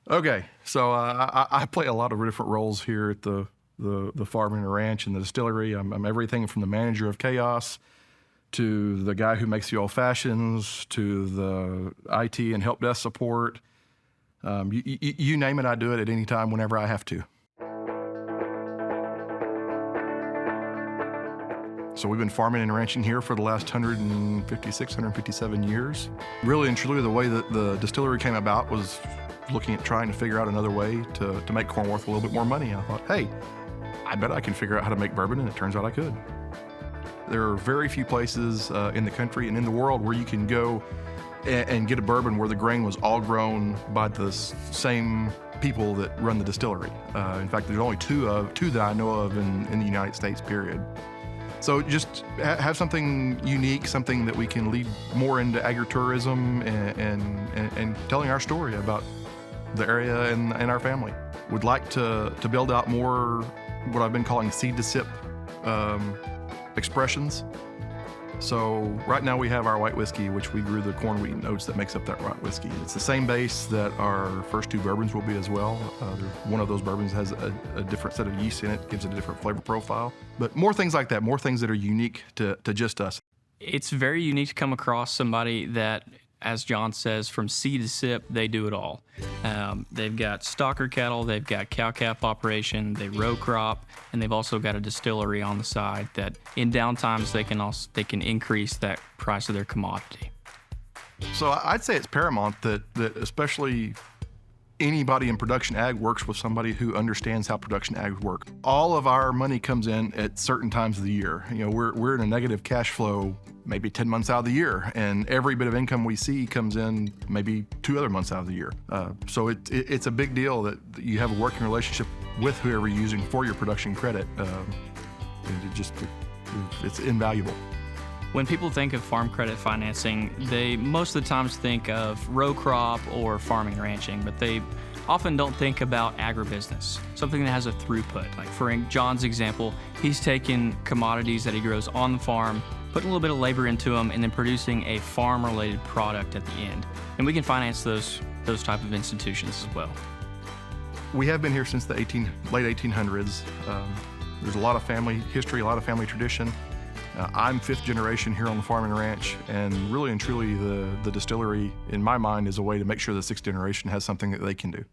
Okay, so I play a lot of different roles here at the farm and the ranch and the distillery. I'm everything from the manager of chaos to the guy who makes the old fashions to the IT and help desk support. You name it, I do it at any time whenever I have to. So we've been farming and ranching here for the last 156, 157 years. Really and truly, the way that the distillery came about was looking at trying to figure out another way to make corn worth a little bit more money. And I thought, hey, I bet I can figure out how to make bourbon, and it turns out I could. There are very few places in the country and in the world where you can go and get a bourbon where the grain was all grown by the same people that run the distillery. In fact, there's only two that I know of in the United States, period. So just have something unique, something that we can lead more into agritourism and telling our story about the area and our family. Would like to build out more what I've been calling seed to sip expressions. So right now we have our white whiskey, which we grew the corn, wheat, and oats that makes up that white whiskey. It's the same base that our first two bourbons will be as well. One of those bourbons has a different set of yeast in it, gives it a different flavor profile. But more things like that, more things that are unique to just us. It's very unique to come across somebody that, as John says, from seed to sip, they do it all. They've got stocker cattle, they've got cow-calf operation, they row crop, and they've also got a distillery on the side that in downtimes they can increase that price of their commodity. So I'd say it's paramount that especially anybody in production ag works with somebody who understands how production ag work. All of our money comes in at certain times of the year. You know, we're in a negative cash flow maybe 10 months out of the year, and every bit of income we see comes in maybe 2 other months out of the year. So it's a big deal that you have a working relationship with whoever you're using for your production credit. It's invaluable. When people think of farm credit financing, they most of the times think of row crop or farming ranching, but they often don't think about agribusiness, something that has a throughput. Like for John's example, he's taken commodities that he grows on the farm, putting a little bit of labor into them, and then producing a farm-related product at the end. And we can finance those type of institutions as well. We have been here since the late 1800s. There's a lot of family history, a lot of family tradition. I'm 5th generation here on the farm and ranch, and really and truly the distillery, in my mind, is a way to make sure the 6th generation has something that they can do.